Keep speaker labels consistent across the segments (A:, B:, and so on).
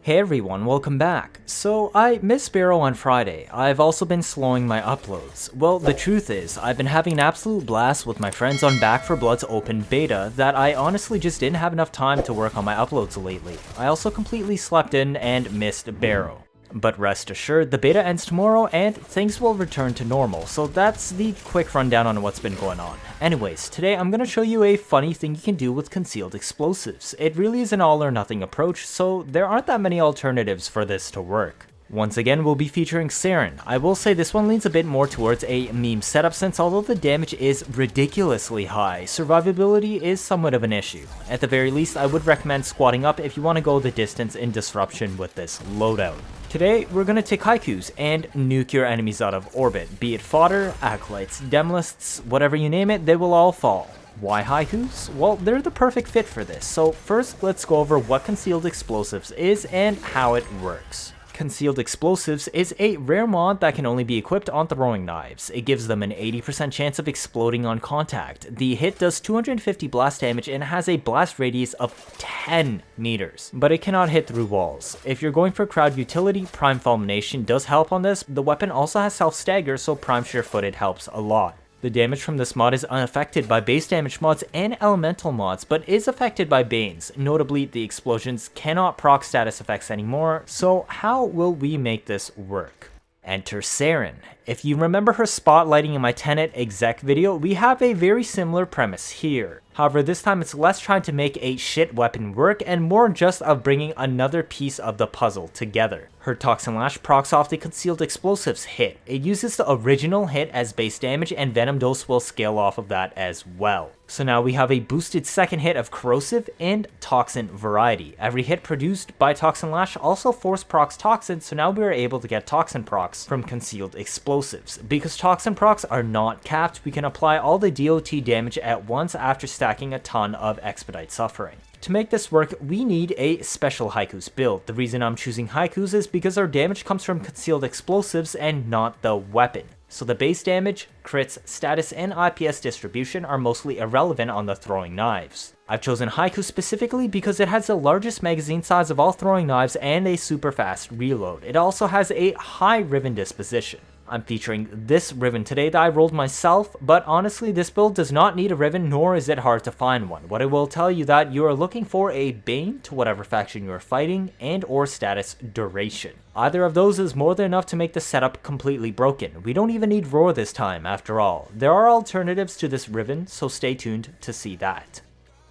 A: Hey everyone, welcome back. So I missed Barrow on Friday. I've also been slowing my uploads. Well, the truth is, I've been having an absolute blast with my friends on Back 4 Blood's open beta that I honestly just didn't have enough time to work on my uploads lately. I also completely slept in and missed Barrow. But rest assured, the beta ends tomorrow and things will return to normal, so that's the quick rundown on what's been going on. Anyways, today I'm going to show you a funny thing you can do with concealed explosives. It really is an all or nothing approach, so there aren't that many alternatives for this to work. Once again, we'll be featuring Saryn. I will say this one leans a bit more towards a meme setup since although the damage is ridiculously high, survivability is somewhat of an issue. At the very least, I would recommend squatting up if you want to go the distance in disruption with this loadout. Today, we're going to take Hikous and nuke your enemies out of orbit, be it fodder, acolytes, DEMOLYSTS, whatever you name it, they will all fall. Why Hikous? Well, they're the perfect fit for this, so first let's go over what concealed explosives is and how it works. Concealed Explosives is a rare mod that can only be equipped on throwing knives. It gives them an 80% chance of exploding on contact. The hit does 250 blast damage and has a blast radius of 10 meters, but it cannot hit through walls. If you're going for crowd utility, Prime Fulmination does help on this. The weapon also has self-stagger, so Prime Sure-Footed helps a lot. The damage from this mod is unaffected by base damage mods and elemental mods, but is affected by banes. Notably, the explosions cannot proc status effects anymore, so how will we make this work? Enter Saryn. If you remember her spotlighting in my Tenet Exec video, we have a very similar premise here. However, this time it's less trying to make a shit weapon work and more just of bringing another piece of the puzzle together. Her Toxin Lash procs off the Concealed Explosives hit. It uses the original hit as base damage and Venom Dose will scale off of that as well. So now we have a boosted second hit of Corrosive and Toxin variety. Every hit produced by Toxin Lash also force procs Toxin, so now we are able to get Toxin procs from Concealed Explosives. Because Toxin procs are not capped, we can apply all the DOT damage at once after stacking a ton of Expedite Suffering. To make this work, we need a special Hikous build. The reason I'm choosing Hikous is because our damage comes from Concealed Explosives and not the weapon. So the base damage, crits, status, and IPS distribution are mostly irrelevant on the throwing knives. I've chosen Hikou specifically because it has the largest magazine size of all throwing knives and a super fast reload. It also has a high Riven disposition. I'm featuring this Riven today that I rolled myself, but honestly this build does not need a Riven nor is it hard to find one. What I will tell you that you are looking for a Bane to whatever faction you are fighting and or status duration. Either of those is more than enough to make the setup completely broken. We don't even need Roar this time after all. There are alternatives to this Riven, so stay tuned to see that.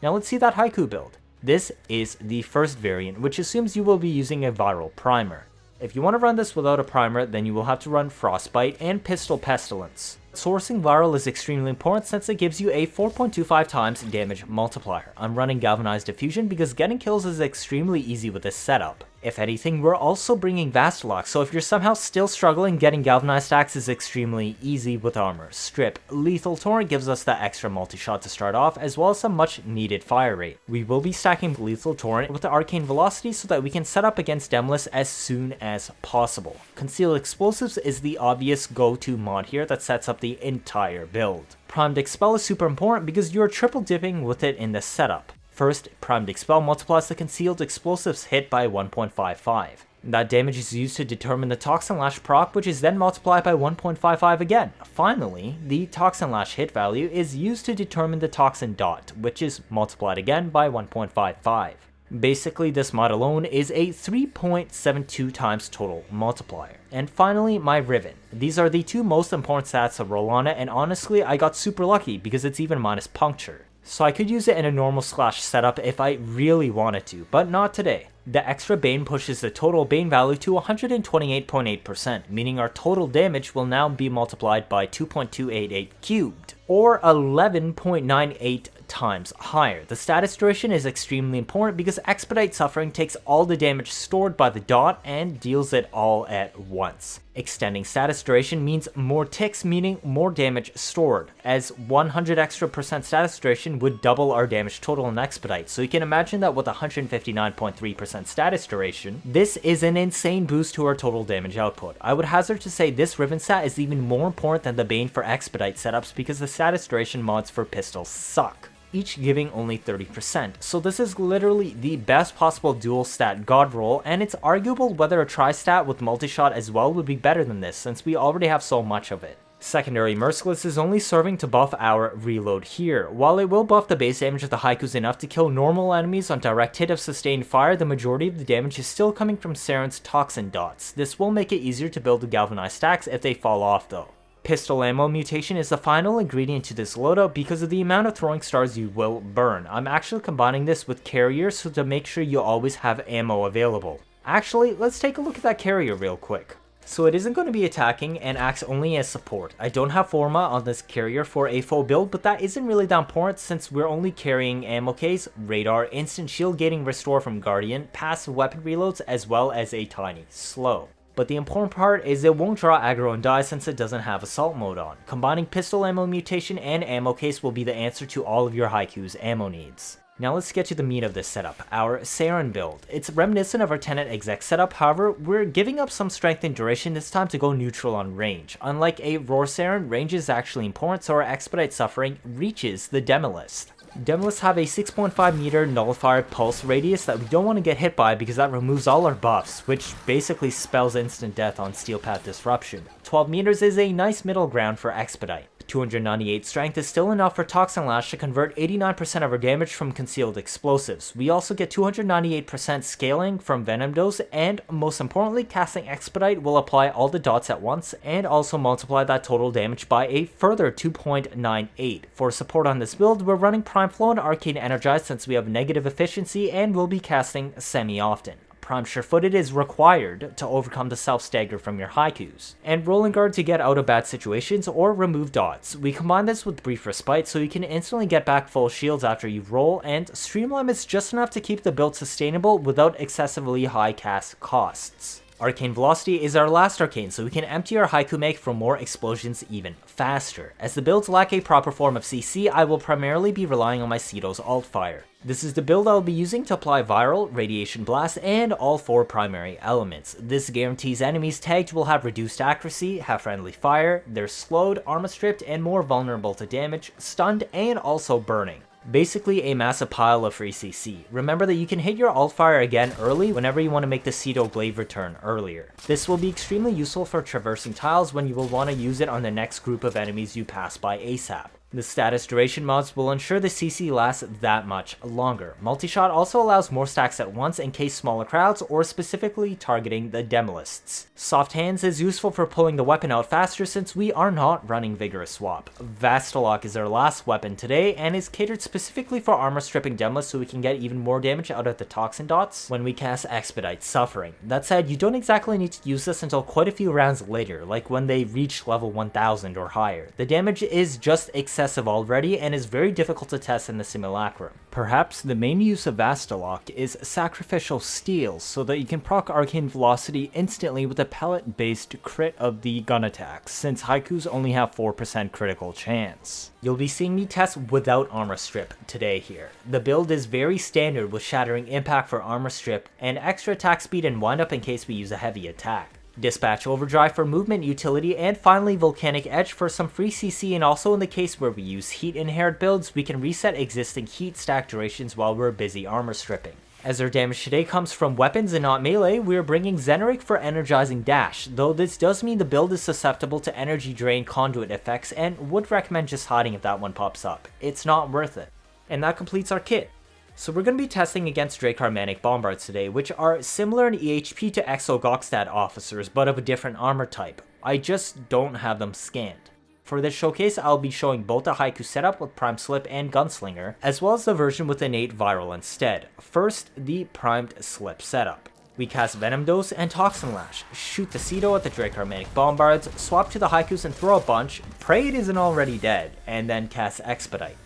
A: Now let's see that Hikou build. This is the first variant, which assumes you will be using a viral primer. If you want to run this without a primer, then you will have to run Frostbite and Pistol Pestilence. Sourcing viral is extremely important since it gives you a 4.25 times damage multiplier. I'm running Galvanized Diffusion because getting kills is extremely easy with this setup. If anything, we're also bringing Vastilok, so if you're somehow still struggling, getting Galvanized stacks is extremely easy with armor. Strip. Lethal Torrent gives us that extra multi-shot to start off, as well as some much needed fire rate. We will be stacking Lethal Torrent with the Arcane Velocity so that we can set up against Demolys as soon as possible. Concealed Explosives is the obvious go-to mod here that sets up the entire build. Primed Expel is super important because you're triple dipping with it in the setup. First, Primed Expel multiplies the Concealed Explosives hit by 1.55. That damage is used to determine the Toxin Lash proc, which is then multiplied by 1.55 again. Finally, the Toxin Lash hit value is used to determine the Toxin dot, which is multiplied again by 1.55. Basically, this mod alone is a 3.72 times total multiplier. And finally, my Riven. These are the two most important stats to roll on it, and honestly, I got super lucky because it's even minus puncture. So I could use it in a normal slash setup if I really wanted to, but not today. The extra Bane pushes the total Bane value to 128.8%, meaning our total damage will now be multiplied by 2.288 cubed, or 11.98 times higher. The status duration is extremely important because Expedite Suffering takes all the damage stored by the dot and deals it all at once. Extending status duration means more ticks, meaning more damage stored, as 100 extra % status duration would double our damage total in Expedite, so you can imagine that with 159.3% status duration, this is an insane boost to our total damage output. I would hazard to say this Riven stat is even more important than the Bane for Expedite setups because the status duration mods for pistols suck. each giving only 30%, so this is literally the best possible dual stat god roll, and it's arguable whether a tri-stat with multi-shot as well would be better than this since we already have so much of it. Secondary Merciless is only serving to buff our reload here. While it will buff the base damage of the Haikus enough to kill normal enemies on direct hit of sustained fire, the majority of the damage is still coming from Saryn's Toxin dots. This will make it easier to build the galvanized stacks if they fall off though. Pistol ammo mutation is the final ingredient to this loadout because of the amount of throwing stars you will burn. I'm actually combining this with carrier so to make sure you always have ammo available. Actually, let's take a look at that carrier real quick. So it isn't going to be attacking and acts only as support. I don't have Forma on this carrier for a full build, but that isn't really that important since we're only carrying ammo case, radar, instant shield gating restore from Guardian, passive weapon reloads, as well as a tiny slow. But the important part is it won't draw aggro and die since it doesn't have assault mode on. Combining pistol ammo mutation and ammo case will be the answer to all of your Haiku's ammo needs. Now let's get to the meat of this setup, our Saryn build. It's reminiscent of our Tenet Exec setup, however, we're giving up some strength and duration this time to go neutral on range. Unlike a Roar Saryn, range is actually important, so our Expedite Suffering reaches the Demolysts. Demolysts have a 6.5 meter nullifier pulse radius that we don't want to get hit by because that removes all our buffs, which basically spells instant death on Steel Path Disruption. 12 meters is a nice middle ground for Expedite. 298 strength is still enough for Toxin Lash to convert 89% of our damage from concealed explosives. We also get 298% scaling from Venom Dose, and most importantly, casting Expedite will apply all the dots at once and also multiply that total damage by a further 2.98. For support on this build, we're running Prime Flow and Arcane Energized since we have negative efficiency and will be casting semi-often. Prime Sure-Footed is required to overcome the self-stagger from your Haikus, and Rolling Guard to get out of bad situations or remove dots. We combine this with Brief Respite so you can instantly get back full shields after you roll, and Streamline is just enough to keep the build sustainable without excessively high cast costs. Arcane Velocity is our last arcane, so we can empty our Haiku make for more explosions even faster. As the builds lack a proper form of CC, I will primarily be relying on my CEDO's ALTFIRE. This is the build I will be using to apply Viral, Radiation Blast, and all 4 primary elements. This guarantees enemies tagged will have reduced accuracy, have friendly fire, they're slowed, armor stripped, and more vulnerable to damage, stunned, and also burning. Basically a massive pile of free CC. Remember that you can hit your ALTFIRE again early whenever you want to make the CEDO glaive return earlier. This will be extremely useful for traversing tiles when you will want to use it on the next group of enemies you pass by ASAP. The status duration mods will ensure the CC lasts that much longer. Multi-shot also allows more stacks at once in case smaller crowds or specifically targeting the Demolysts. Soft Hands is useful for pulling the weapon out faster since we are not running Vigorous Swap. Vastilok is our last weapon today and is catered specifically for armor stripping Demolysts so we can get even more damage out of the Toxin dots when we cast Expedite Suffering. That said, you don't exactly need to use this until quite a few rounds later, like when they reach level 1000 or higher. The damage is just excessive already and is very difficult to test in the simulacrum. Perhaps the main use of Vastilok is Sacrificial Steel so that you can proc Arcane Velocity instantly with a pellet based crit of the gun attacks, since Haikus only have 4% critical chance. You'll be seeing me test without armor strip today here. The build is very standard with Shattering Impact for armor strip and extra attack speed and wind up in case we use a heavy attack. Dispatch Overdrive for movement utility, and finally Volcanic Edge for some free CC, and also in the case where we use heat inherit builds, we can reset existing heat stack durations while we're busy armor stripping. As our damage today comes from weapons and not melee, we are bringing Zeneric for energizing dash, though this does mean the build is susceptible to energy drain conduit effects and would recommend just hiding if that one pops up. It's not worth it. And that completes our kit. So we're going to be testing against Drakkar Manic Bombards today, which are similar in EHP to Exo Gokstad officers, but of a different armor type. I just don't have them scanned. For this showcase, I'll be showing both the Haiku setup with Prime Slip and Gunslinger, as well as the version with innate Viral instead. First, the Primed Slip setup. We cast Venom Dose and Toxin Lash, shoot the CEDO at the Drakkar Manic Bombards, swap to the Haikus and throw a bunch, pray it isn't already dead, and then cast Expedite.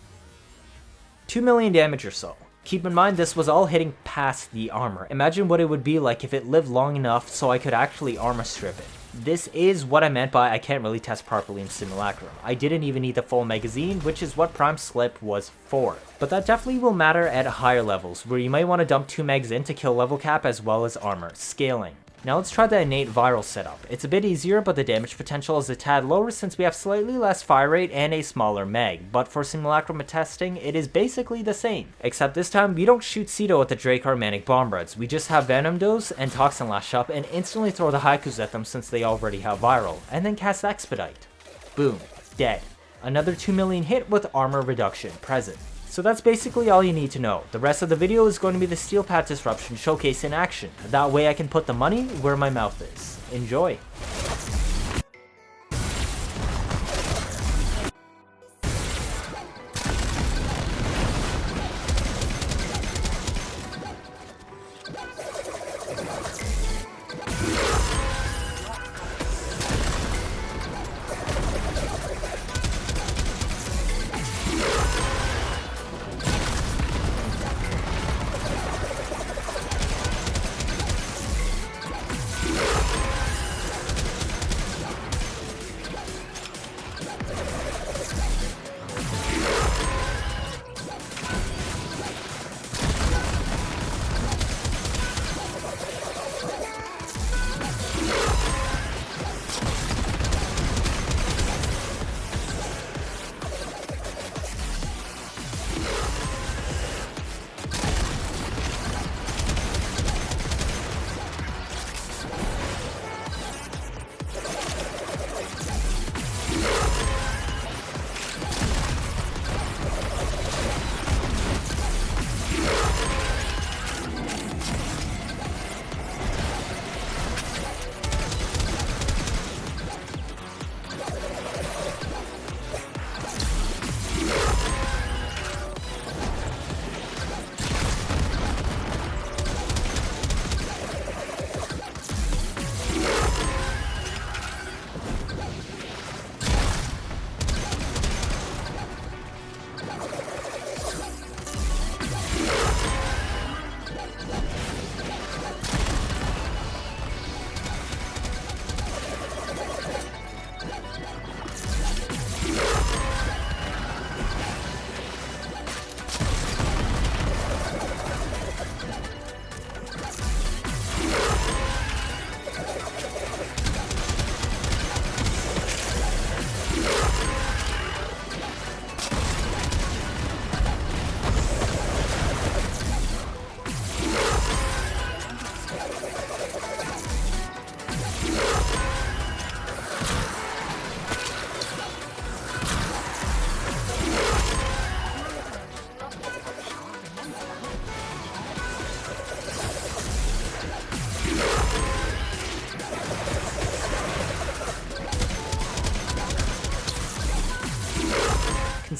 A: 2 million damage or so. Keep in mind this was all hitting past the armor. Imagine what it would be like if it lived long enough so I could actually armor strip it. This is what I meant by I can't really test properly in Simulacrum. I didn't even need the full magazine, which is what Prime Slip was for. But that definitely will matter at higher levels, where you might want to dump 2 megs in to kill level cap as well as armor scaling. Now let's try the innate viral setup. It's a bit easier, but the damage potential is a tad lower since we have slightly less fire rate and a smaller mag, but for simulacrum testing, it is basically the same. Except this time, we don't shoot CEDO at the Dracar Manic Bombards, we just have Venom Dose and Toxin Lash up and instantly throw the Haikus at them since they already have viral, and then cast Expedite. Boom, dead. Another 2 million hit with armor reduction present. So that's basically all you need to know. The rest of the video is going to be the Steel Pad Disruption showcase in action. That way I can put the money where my mouth is. Enjoy!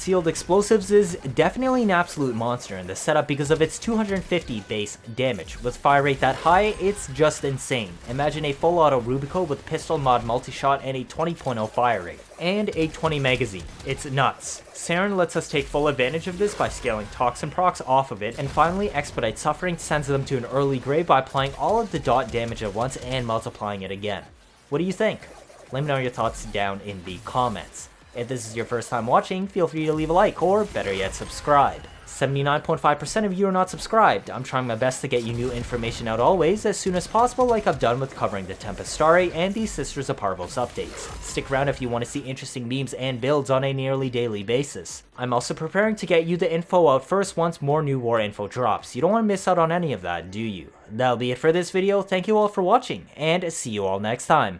A: Concealed Explosives is definitely an absolute monster in the setup because of its 250 base damage. With fire rate that high, it's just insane. Imagine a full auto Rubico with pistol mod multi-shot and a 20.0 fire rate. And a 20 magazine. It's nuts. Saryn lets us take full advantage of this by scaling Toxin procs off of it, and finally Expedite Suffering sends them to an early grave by applying all of the dot damage at once and multiplying it again. What do you think? Let me know your thoughts down in the comments. If this is your first time watching, feel free to leave a like, or better yet, subscribe. 79.5% of you are not subscribed. I'm trying my best to get you new information out always, as soon as possible, like I've done with covering the Tempestare and the Sisters of Parvos updates. Stick around if you want to see interesting memes and builds on a nearly daily basis. I'm also preparing to get you the info out first once more new war info drops. You don't want to miss out on any of that, do you? That'll be it for this video. Thank you all for watching, and see you all next time.